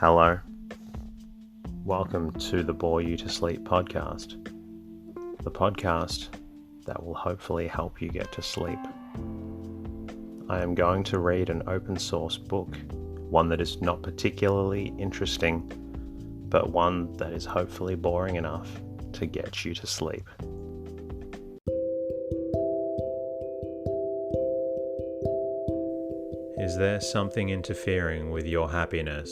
Hello. Welcome to the Bore You to Sleep podcast. The podcast that will hopefully help you get to sleep. I am going to read an open source book, one that is not particularly interesting, but one that is hopefully boring enough to get you to sleep. Is there something interfering with your happiness,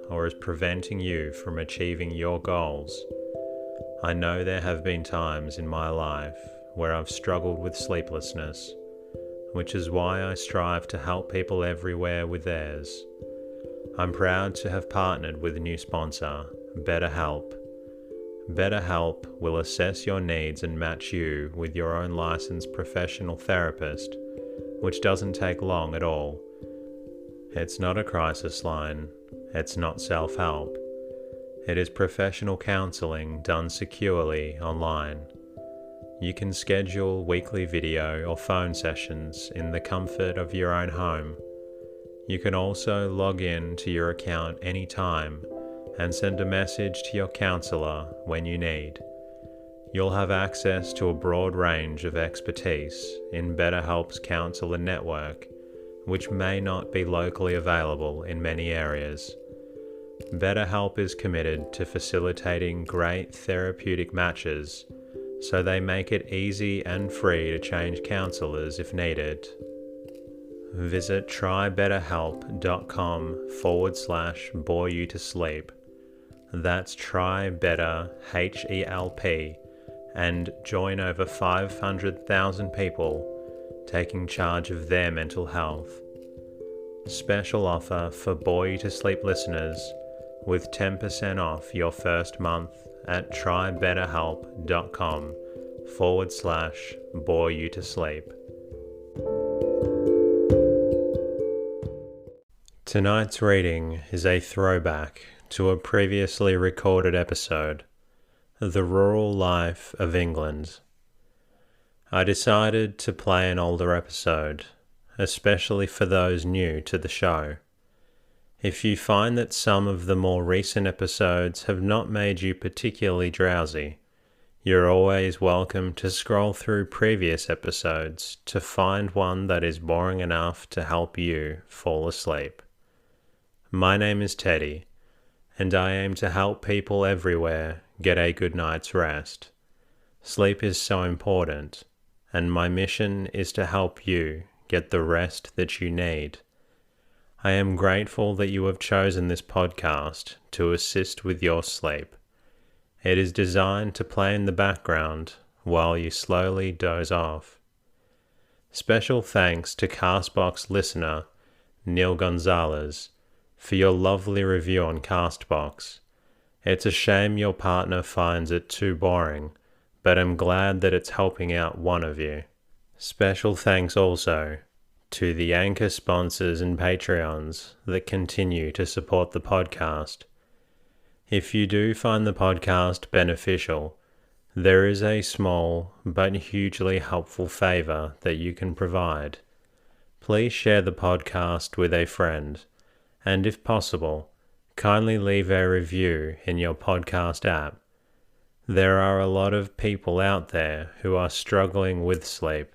or is preventing you from achieving your goals? I know there have been times in my life where I've struggled with sleeplessness, which is why I strive to help people everywhere with theirs. I'm proud to have partnered with a new sponsor, BetterHelp. BetterHelp will assess your needs and match you with your own licensed professional therapist, which doesn't take long at all. It's not a crisis line. It's not self-help. It is professional counseling done securely online. You can schedule weekly video or phone sessions in the comfort of your own home. You can also log in to your account anytime and send a message to your counselor when you need. You'll have access to a broad range of expertise in BetterHelp's counselor network, which may not be locally available in many areas. BetterHelp is committed to facilitating great therapeutic matches, so they make it easy and free to change counselors if needed. Visit trybetterhelp.com/bore you to sleep. That's trybetterhelp, and join over 500,000 people taking charge of their mental health. Special offer for Bore You to Sleep listeners with 10% off your first month at trybetterhelp.com/bore you to sleep. Tonight's reading is a throwback to a previously recorded episode, The Rural Life of England. I decided to play an older episode, especially for those new to the show. If you find that some of the more recent episodes have not made you particularly drowsy, you're always welcome to scroll through previous episodes to find one that is boring enough to help you fall asleep. My name is Teddy, and I aim to help people everywhere get a good night's rest. Sleep is so important, and my mission is to help you get the rest that you need. I am grateful that you have chosen this podcast to assist with your sleep. It is designed to play in the background while you slowly doze off. Special thanks to Castbox listener Neil Gonzalez for your lovely review on Castbox. It's a shame your partner finds it too boring, but I'm glad that it's helping out one of you. Special thanks also to the anchor sponsors and Patreons that continue to support the podcast. If you do find the podcast beneficial, there is a small but hugely helpful favor that you can provide. Please share the podcast with a friend, and if possible, kindly leave a review in your podcast app. There are a lot of people out there who are struggling with sleep,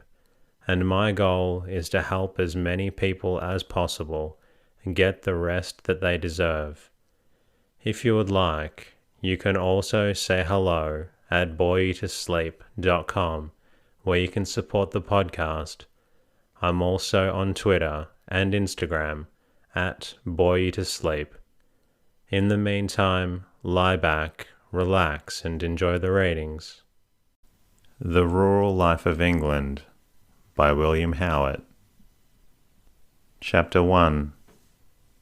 and my goal is to help as many people as possible get the rest that they deserve. If you would like, you can also say hello at boreyoutosleep.com, where you can support the podcast. I'm also on Twitter and Instagram at boreyoutosleep. In the meantime, lie back, relax, and enjoy the readings. The Rural Life of England by William Howard. Chapter 1.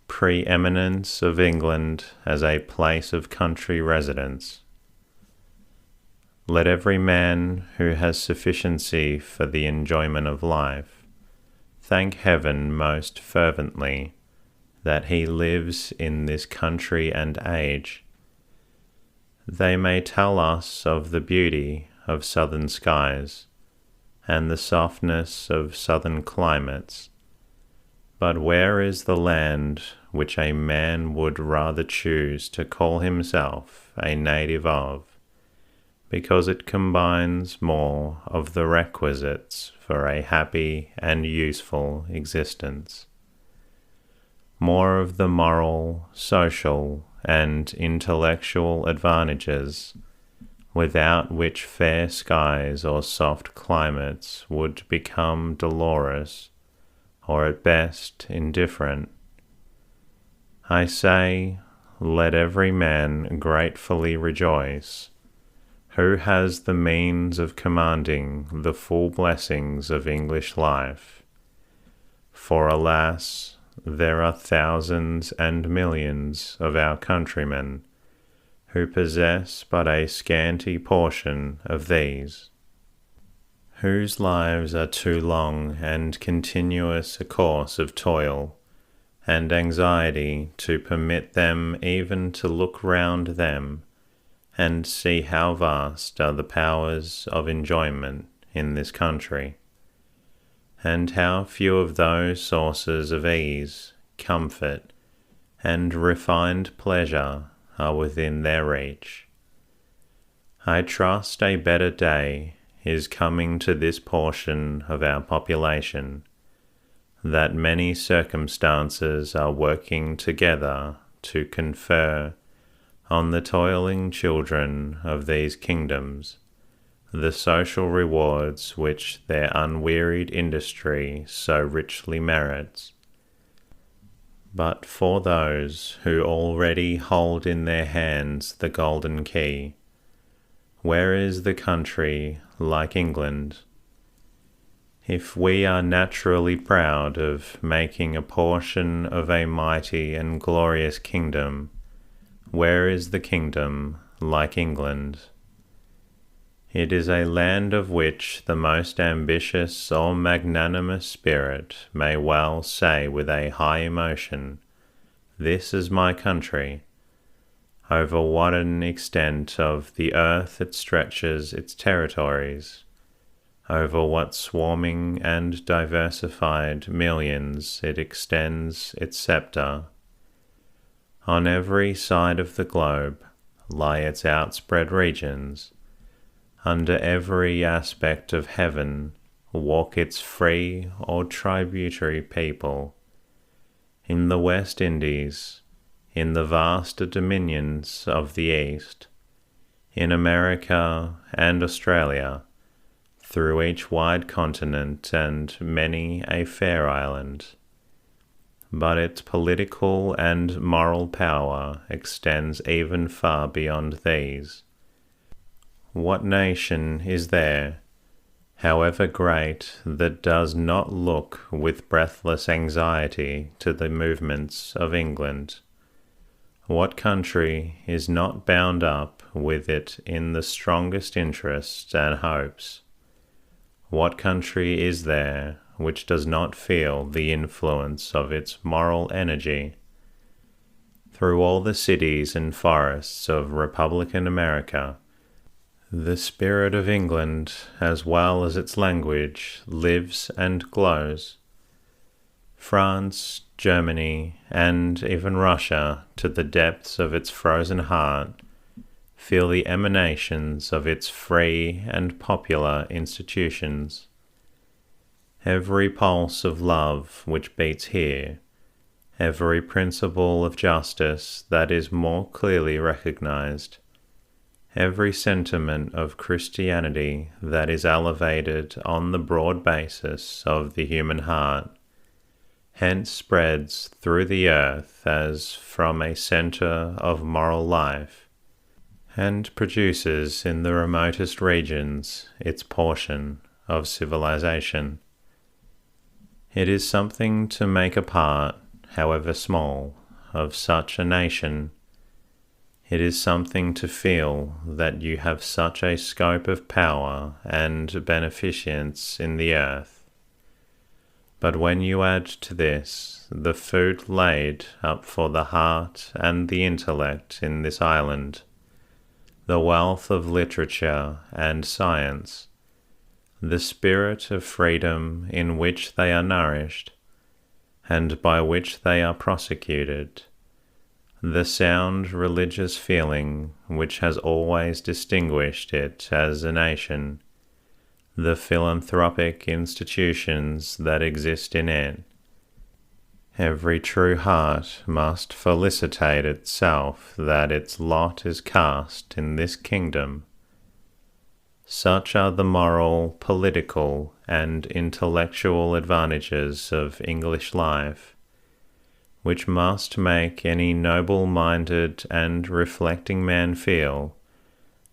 Preeminence of England as a place of country residence. Let every man who has sufficiency for the enjoyment of life thank heaven most fervently that he lives in this country and age. They may tell us of the beauty of southern skies and the softness of southern climates, but where is the land which a man would rather choose to call himself a native of, because it combines more of the requisites for a happy and useful existence, more of the moral, social, and intellectual advantages without which fair skies or soft climates would become dolorous, or at best indifferent. I say, let every man gratefully rejoice, who has the means of commanding the full blessings of English life. For alas, there are thousands and millions of our countrymen who possess but a scanty portion of these, whose lives are too long and continuous a course of toil and anxiety to permit them even to look round them and see how vast are the powers of enjoyment in this country, and how few of those sources of ease, comfort, and refined pleasure are within their reach. I trust a better day is coming to this portion of our population, that many circumstances are working together to confer on the toiling children of these kingdoms the social rewards which their unwearied industry so richly merits. But for those who already hold in their hands the golden key, where is the country like England? If we are naturally proud of making a portion of a mighty and glorious kingdom, where is the kingdom like England? It is a land of which the most ambitious or magnanimous spirit may well say with a high emotion, "This is my country." Over what an extent of the earth it stretches its territories, over what swarming and diversified millions it extends its sceptre. On every side of the globe lie its outspread regions. Under every aspect of heaven walk its free or tributary people. In the West Indies, in the vast dominions of the East, in America and Australia, through each wide continent and many a fair island. But its political and moral power extends even far beyond these. What nation is there, however great, that does not look with breathless anxiety to the movements of England? What country is not bound up with it in the strongest interests and hopes? What country is there which does not feel the influence of its moral energy? Through all the cities and forests of Republican America, the spirit of England, as well as its language, lives and glows. France, Germany, and even Russia, to the depths of its frozen heart, feel the emanations of its free and popular institutions. Every pulse of love which beats here, every principle of justice that is more clearly recognized, every sentiment of Christianity that is elevated on the broad basis of the human heart, hence spreads through the earth as from a centre of moral life, and produces in the remotest regions its portion of civilization. It is something to make a part, however small, of such a nation. It is something to feel that you have such a scope of power and beneficence in the earth. But when you add to this the food laid up for the heart and the intellect in this island, the wealth of literature and science, the spirit of freedom in which they are nourished, and by which they are prosecuted, the sound religious feeling which has always distinguished it as a nation, the philanthropic institutions that exist in it. Every true heart must felicitate itself that its lot is cast in this kingdom. Such are the moral, political, and intellectual advantages of English life, which must make any noble-minded and reflecting man feel,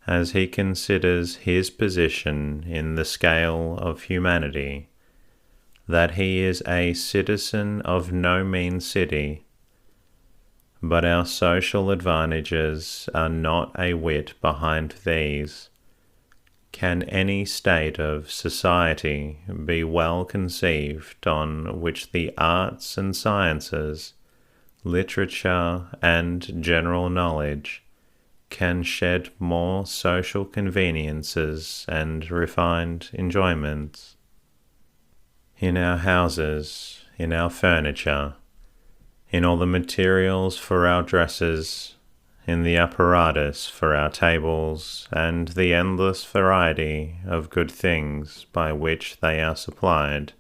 as he considers his position in the scale of humanity, that he is a citizen of no mean city. But our social advantages are not a whit behind these. Can any state of society be well conceived on which the arts and sciences, literature, and general knowledge can shed more social conveniences and refined enjoyments? In our houses, in our furniture, in all the materials for our dresses, in the apparatus for our tables, and the endless variety of good things by which they are supplied,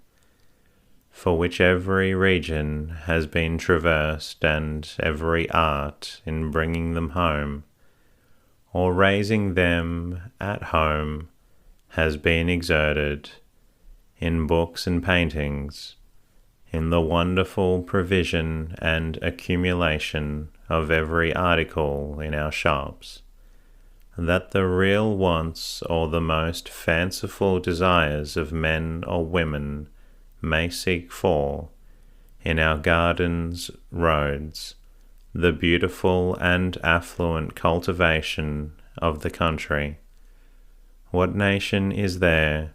for which every region has been traversed and every art in bringing them home, or raising them at home, has been exerted, in books and paintings, in the wonderful provision and accumulation of every article in our shops, that the real wants or the most fanciful desires of men or women may seek for, in our gardens, roads, the beautiful and affluent cultivation of the country. What nation is there,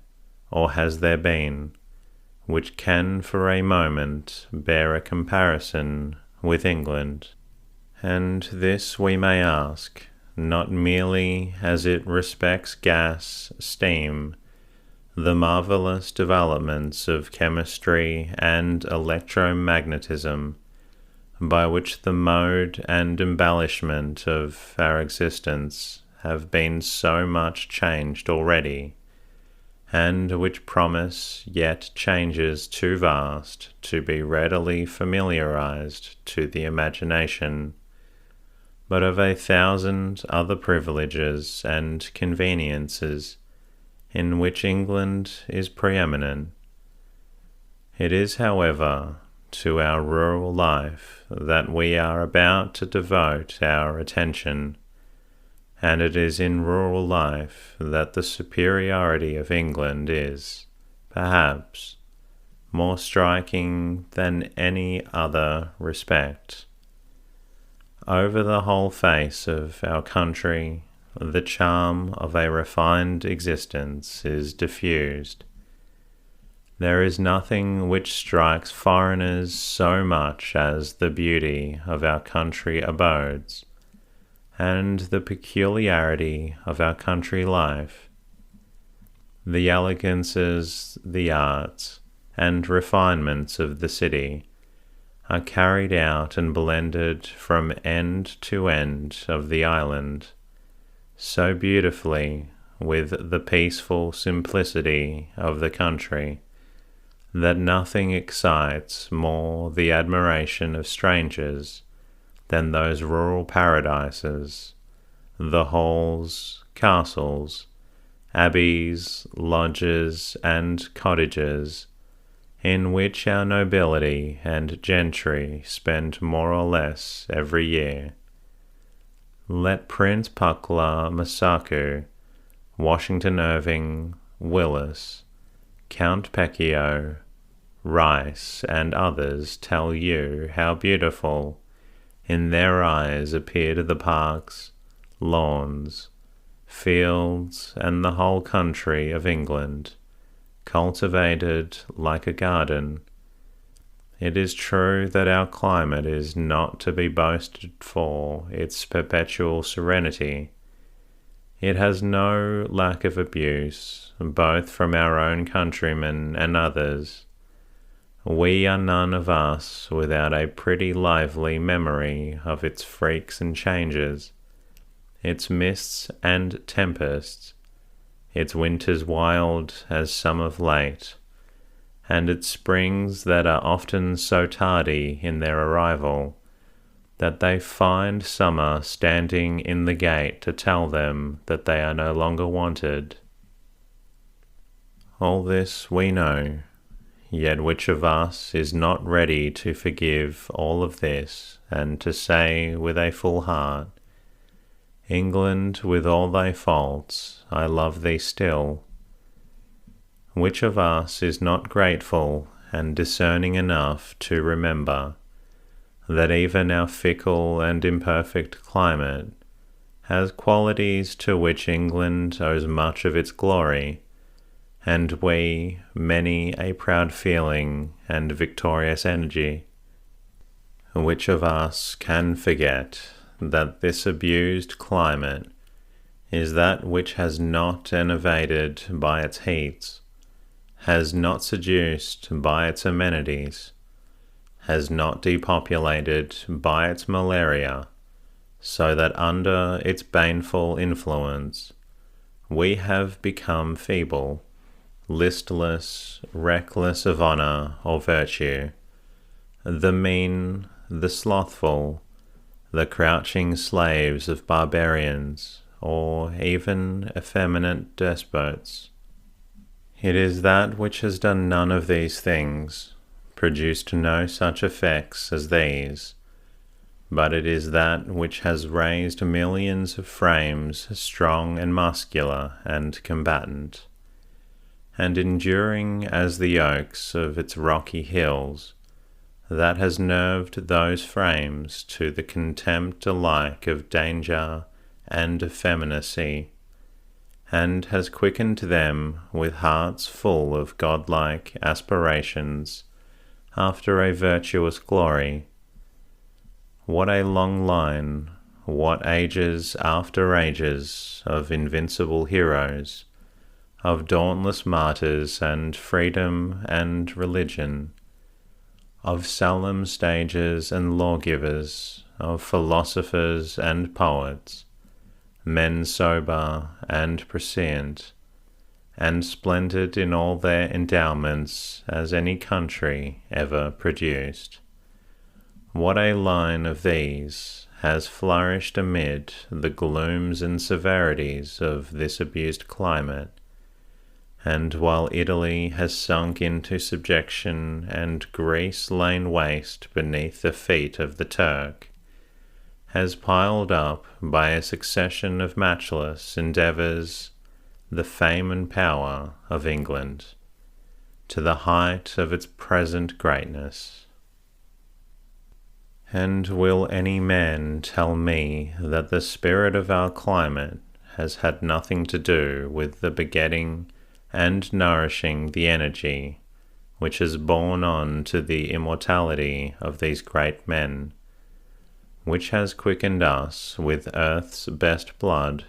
or has there been, which can for a moment bear a comparison with England? And this we may ask, not merely as it respects gas, steam, the marvellous developments of chemistry and electromagnetism, by which the mode and embellishment of our existence have been so much changed already, and which promise yet changes too vast to be readily familiarized to the imagination, but of 1,000 other privileges and conveniences in which England is preeminent. It is, however, to our rural life that we are about to devote our attention, and it is in rural life that the superiority of England is, perhaps, more striking than any other respect. Over the whole face of our country, the charm of a refined existence is diffused. There is nothing which strikes foreigners so much as the beauty of our country abodes, and the peculiarity of our country life. The elegances, the arts, and refinements of the city are carried out and blended from end to end of the island, so beautifully with the peaceful simplicity of the country, that nothing excites more the admiration of strangers than those rural paradises, the halls, castles, abbeys, lodges, and cottages, in which our nobility and gentry spend more or less every year. Let Prince Pukla Masaku, Washington Irving, Willis, Count Pecchio, Rice, and others tell you how beautiful in their eyes appeared the parks, lawns, fields, and the whole country of England, cultivated like a garden. It is true that our climate is not to be boasted for its perpetual serenity. It has no lack of abuse, both from our own countrymen and others, We are none of us without a pretty lively memory of its freaks and changes, its mists and tempests, its winters wild as some of late, and its springs that are often so tardy in their arrival that they find summer standing in the gate to tell them that they are no longer wanted. All this we know, yet which of us is not ready to forgive all of this and to say with a full heart, England, with all thy faults, I love thee still? Which of us is not grateful and discerning enough to remember that even our fickle and imperfect climate has qualities to which England owes much of its glory, and we many a proud feeling and victorious energy? Which of us can forget that this abused climate is that which has not enervated by its heats, has not seduced by its amenities, has not depopulated by its malaria, so that under its baneful influence we have become feeble, listless, reckless of honour or virtue, the mean, the slothful, the crouching slaves of barbarians, or even effeminate despots. It is that which has done none of these things, produced no such effects as these, but it is that which has raised millions of frames strong and muscular and combatant, and enduring as the oaks of its rocky hills, that has nerved those frames to the contempt alike of danger and effeminacy, and has quickened them with hearts full of godlike aspirations after a virtuous glory. What a long line, what ages after ages of invincible heroes, of dauntless martyrs and freedom and religion, of solemn stages and lawgivers, of philosophers and poets, men sober and prescient, and splendid in all their endowments as any country ever produced. What a line of these has flourished amid the glooms and severities of this abused climate, and while Italy has sunk into subjection and Greece lain waste beneath the feet of the Turk, has piled up by a succession of matchless endeavours the fame and power of England, to the height of its present greatness. And will any man tell me that the spirit of our climate has had nothing to do with the begetting and nourishing the energy which has borne on to the immortality of these great men, which has quickened us with earth's best blood,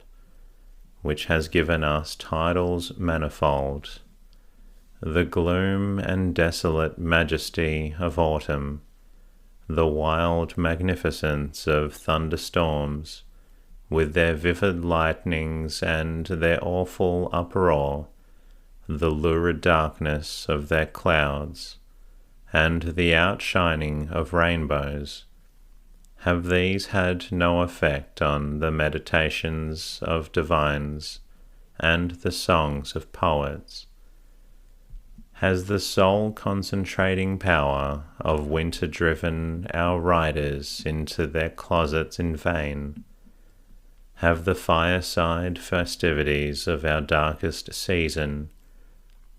which has given us titles manifold, the gloom and desolate majesty of autumn, the wild magnificence of thunderstorms, with their vivid lightnings and their awful uproar, the lurid darkness of their clouds, and the outshining of rainbows. Have these had no effect on the meditations of divines and the songs of poets? Has the soul-concentrating power of winter driven our riders into their closets in vain? Have the fireside festivities of our darkest season,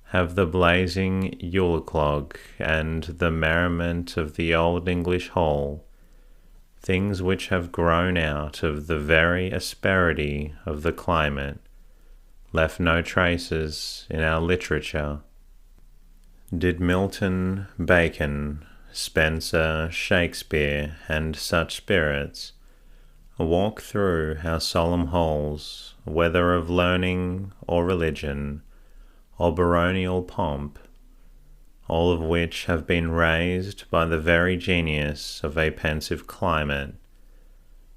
have the blazing Yule clog and the merriment of the old English hall, things which have grown out of the very asperity of the climate, left no traces in our literature? Did Milton, Bacon, Spenser, Shakespeare, and such spirits walk through our solemn halls, whether of learning or religion, or baronial pomp, all of which have been raised by the very genius of a pensive climate?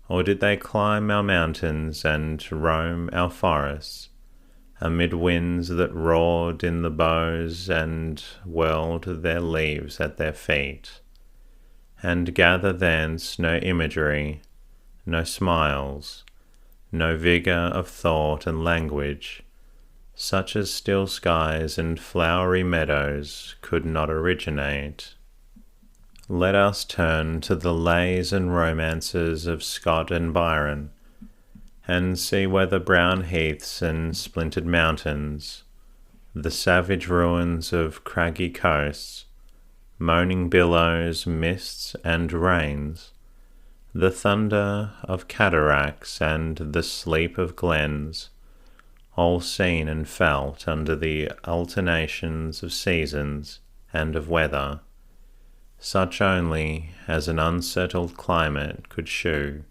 Or did they climb our mountains and roam our forests, amid winds that roared in the boughs and whirled their leaves at their feet, and gather thence no imagery, no smiles, no vigour of thought and language, such as still skies and flowery meadows could not originate? Let us turn to the lays and romances of Scott and Byron, and see whether brown heaths and splintered mountains, the savage ruins of craggy coasts, moaning billows, mists, and rains, the thunder of cataracts and the sleep of glens, all seen and felt under the alternations of seasons and of weather, such only as an unsettled climate could shew,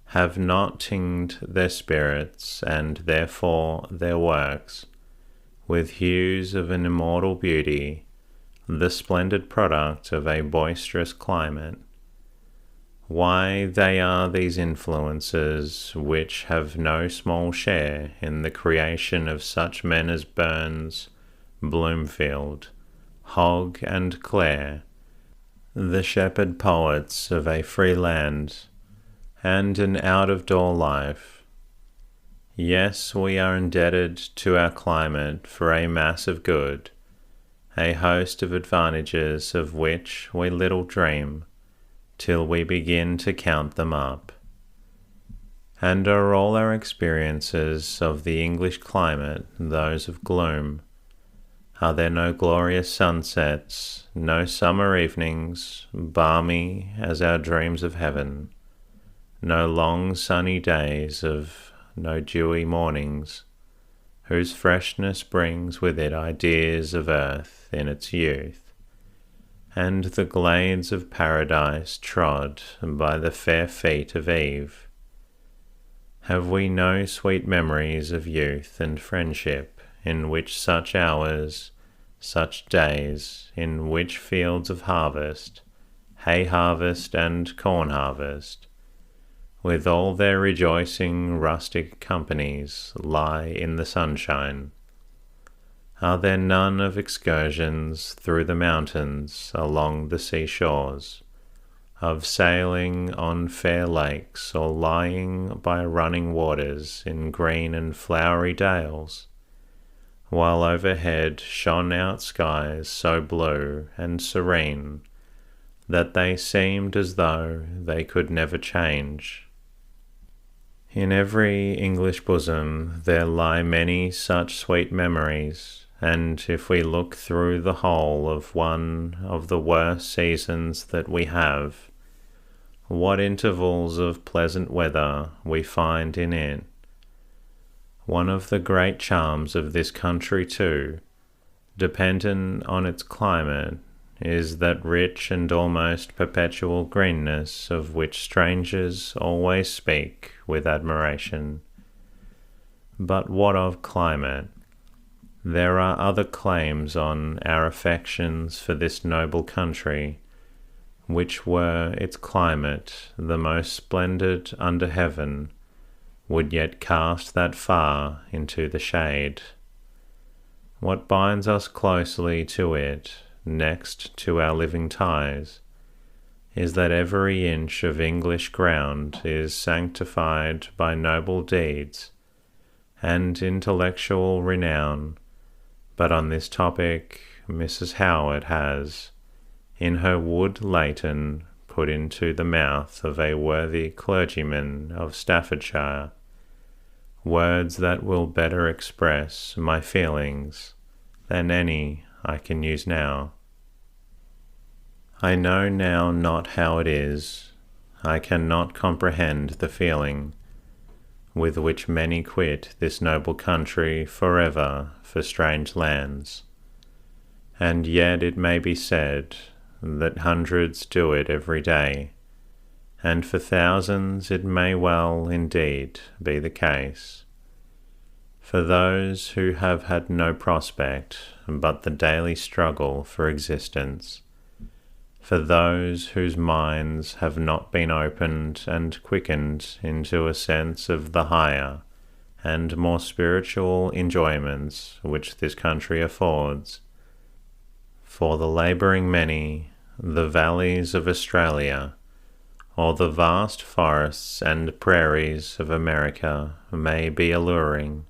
have not tinged their spirits and therefore their works with hues of an immortal beauty, the splendid product of a boisterous climate. Why, they are these influences which have no small share in the creation of such men as Burns, Bloomfield, Hogg, and Clare, the shepherd poets of a free land and an out-of-door life. Yes, we are indebted to our climate for a mass of good, a host of advantages of which we little dream till we begin to count them up. And are all our experiences of the English climate those of gloom? Are there no glorious sunsets, no summer evenings, balmy as our dreams of heaven, no long sunny days, no dewy mornings, whose freshness brings with it ideas of earth in its youth, and the glades of paradise trod by the fair feet of Eve? Have we no sweet memories of youth and friendship, in which such hours, such days, in which fields of harvest, hay harvest and corn harvest, with all their rejoicing rustic companies, lie in the sunshine? Are there none of excursions through the mountains along the seashores, of sailing on fair lakes, or lying by running waters in green and flowery dales, while overhead shone out skies so blue and serene that they seemed as though they could never change? In every English bosom there lie many such sweet memories, and if we look through the whole of one of the worst seasons that we have, what intervals of pleasant weather we find in it! One of the great charms of this country too, dependent on its climate, is that rich and almost perpetual greenness of which strangers always speak with admiration. But what of climate? There are other claims on our affections for this noble country, which were its climate the most splendid under heaven, would yet cast that far into the shade. What binds us closely to it, next to our living ties, is that every inch of English ground is sanctified by noble deeds and intellectual renown. But on this topic Mrs. Howard has, in her Wood Leighton, put into the mouth of a worthy clergyman of Staffordshire words that will better express my feelings than any I can use now. I know now not how it is, I cannot comprehend the feeling with which many quit this noble country forever for strange lands, and yet it may be said that hundreds do it every day, and for thousands it may well indeed be the case. For those who have had no prospect but the daily struggle for existence, for those whose minds have not been opened and quickened into a sense of the higher and more spiritual enjoyments which this country affords, for the labouring many, the valleys of Australia, or the vast forests and prairies of America may be alluring.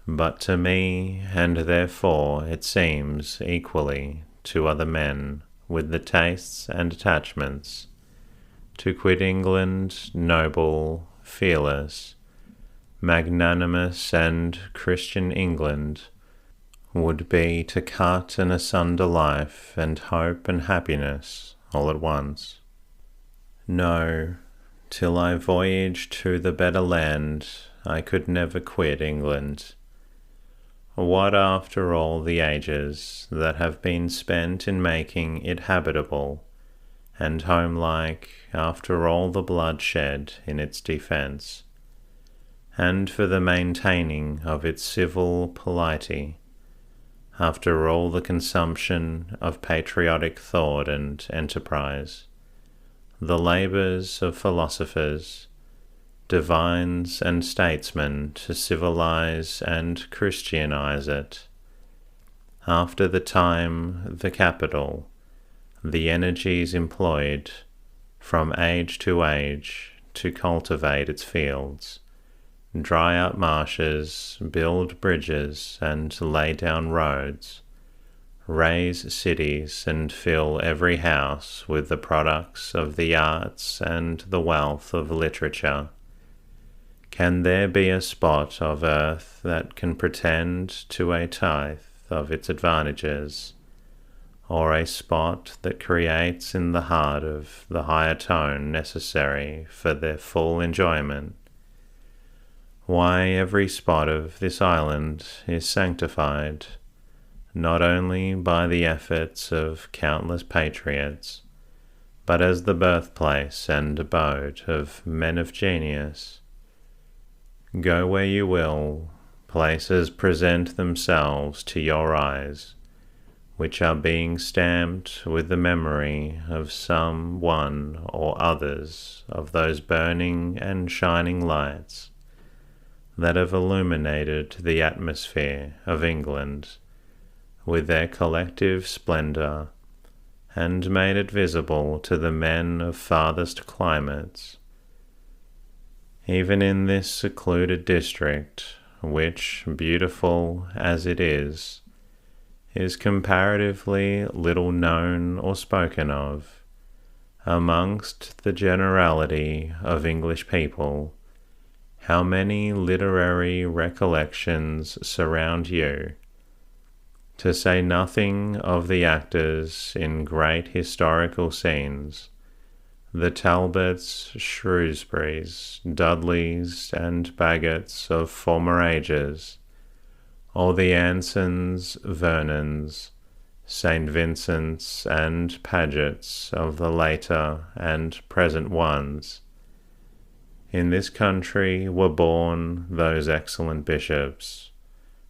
But to me, and therefore it seems equally to other men with the tastes and attachments, to quit England noble, fearless, magnanimous and Christian England would be to cut and asunder life and hope and happiness all at once. No, till I voyage to the better land, I could never quit England. What after all the ages that have been spent in making it habitable, and homelike after all the blood shed in its defence, and for the maintaining of its civil polity, after all the consumption of patriotic thought and enterprise, the labours of philosophers, divines and statesmen to civilize and Christianize it, after the time, the capital, the energies employed from age to age to cultivate its fields, dry up marshes, build bridges and lay down roads, raise cities and fill every house with the products of the arts and the wealth of literature. Can there be a spot of earth that can pretend to a tithe of its advantages, or a spot that creates in the heart of the higher tone necessary for their full enjoyment? Why, every spot of this island is sanctified, not only by the efforts of countless patriots, but as the birthplace and abode of men of genius. Go where you will, places present themselves to your eyes, which are being stamped with the memory of some one or others of those burning and shining lights that have illuminated the atmosphere of England with their collective splendour, and made it visible to the men of farthest climates. Even in this secluded district, which, beautiful as it is comparatively little known or spoken of, amongst the generality of English people, how many literary recollections surround you, to say nothing of the actors in great historical scenes, the Talbots, Shrewsburys, Dudleys, and Baggots of former ages, or the Ansons, Vernons, St. Vincents, and Pagets of the later and present ones. In this country were born those excellent bishops,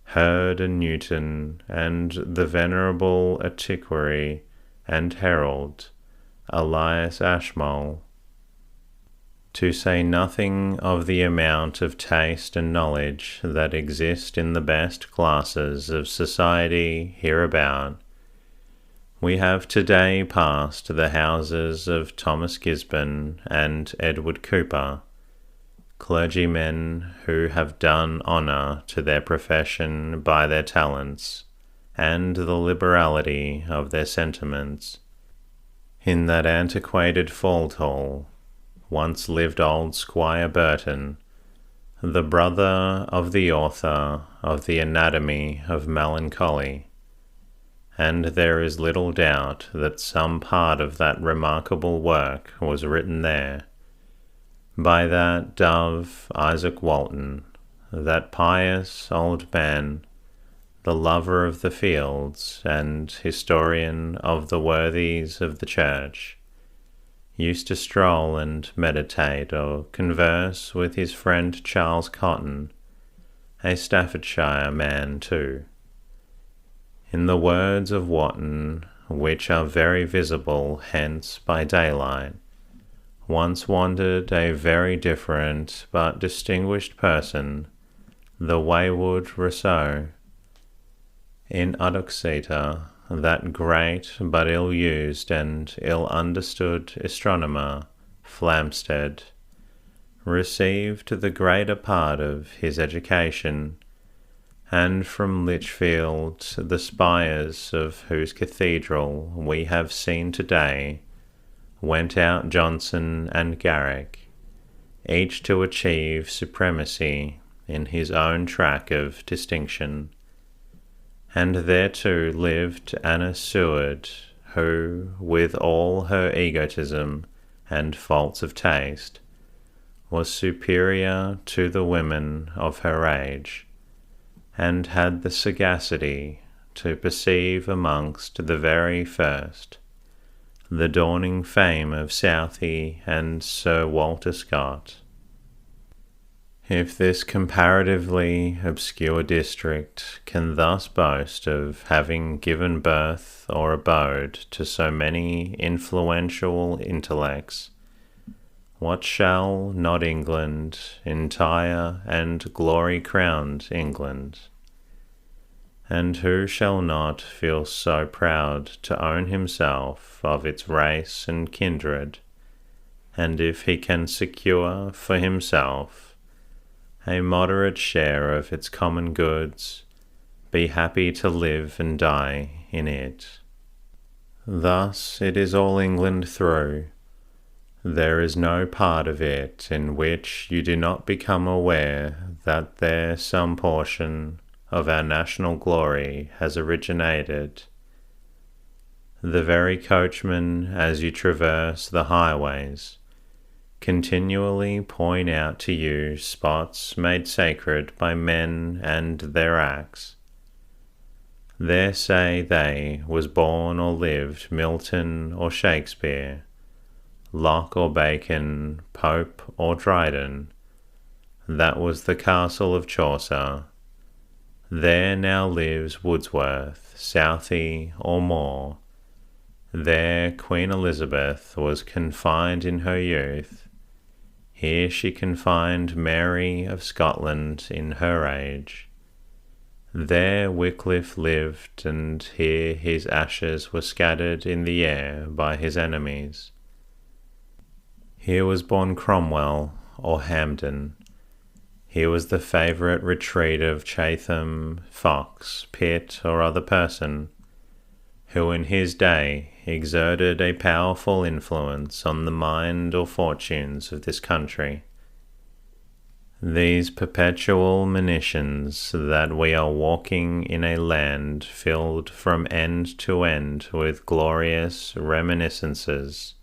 Hurd and Newton, and the venerable antiquary and herald, Elias Ashmole, to say nothing of the amount of taste and knowledge that exist in the best classes of society hereabout. We have today passed the houses of Thomas Gisborne and Edward Cooper, clergymen who have done honour to their profession by their talents and the liberality of their sentiments. In that antiquated Fauldhall once lived old Squire Burton, the brother of the author of the Anatomy of Melancholy, and there is little doubt that some part of that remarkable work was written there, by that dove Isaac Walton, that pious old man, the lover of the fields and historian of the worthies of the church, used to stroll and meditate or converse with his friend Charles Cotton, a Staffordshire man too. In the words of Wotton, which are very visible hence by daylight, once wandered a very different but distinguished person, the wayward Rousseau. In Udoxeter, that great but ill-used and ill-understood astronomer, Flamsteed, received the greater part of his education, and from Lichfield, the spires of whose cathedral we have seen today, went out Johnson and Garrick, each to achieve supremacy in his own track of distinction. And there too lived Anna Seward, who, with all her egotism and faults of taste, was superior to the women of her age, and had the sagacity to perceive amongst the very first the dawning fame of Southey and Sir Walter Scott. If this comparatively obscure district can thus boast of having given birth or abode to so many influential intellects, what shall not England, entire and glory-crowned England? And who shall not feel so proud to own himself of its race and kindred, and if he can secure for himself a moderate share of its common goods, be happy to live and die in it? Thus it is all England through. There is no part of it in which you do not become aware that there some portion of our national glory has originated. The very coachmen, as you traverse the highways, continually point out to you spots made sacred by men and their acts. There say they was born or lived Milton or Shakespeare, Locke or Bacon, Pope or Dryden. That was the castle of Chaucer. There now lives Wordsworth, Southey or Moore. There Queen Elizabeth was confined in her youth. Here she confined Mary of Scotland in her age. There Wycliffe lived, and here his ashes were scattered in the air by his enemies. Here was born Cromwell or Hampden. Here was the favourite retreat of Chatham, Fox, Pitt, or other person, who in his day exerted a powerful influence on the mind or fortunes of this country. These perpetual monitions that we are walking in a land filled from end to end with glorious reminiscences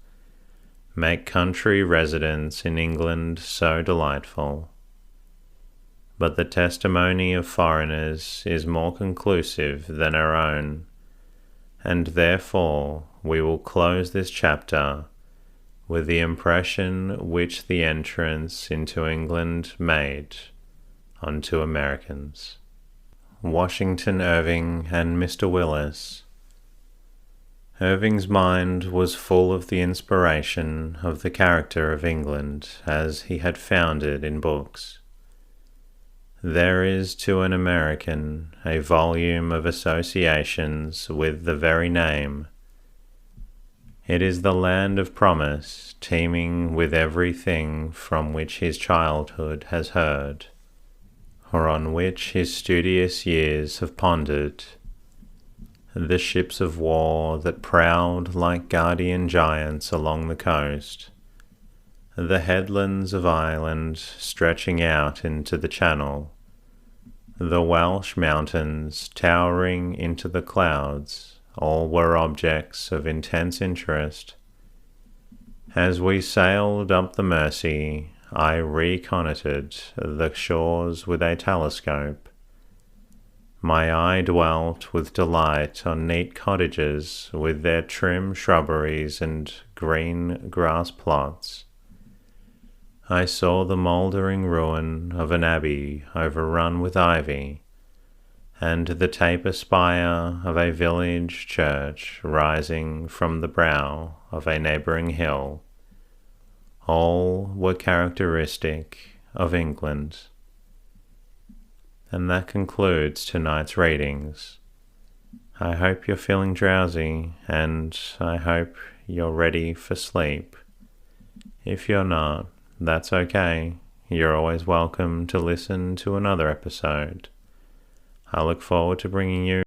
make country residence in England so delightful. But the testimony of foreigners is more conclusive than our own, and therefore we will close this chapter with the impression which the entrance into England made onto Americans. Washington Irving and Mr. Willis. Irving's mind was full of the inspiration of the character of England as he had found it in books. There is to an American a volume of associations with the very name. It is the land of promise, teeming with everything from which his childhood has heard, or on which his studious years have pondered. The ships of war that prowled like guardian giants along the coast, the headlands of Ireland stretching out into the Channel, the Welsh mountains towering into the clouds, all were objects of intense interest. As we sailed up the Mersey, I reconnoitered the shores with a telescope. My eye dwelt with delight on neat cottages with their trim shrubberies and green grass plots, I saw the mouldering ruin of an abbey overrun with ivy, and the taper spire of a village church rising from the brow of a neighbouring hill. All were characteristic of England. And that concludes tonight's readings. I hope you're feeling drowsy, and I hope you're ready for sleep. If you're not, that's okay. You're always welcome to listen to another episode. I look forward to bringing you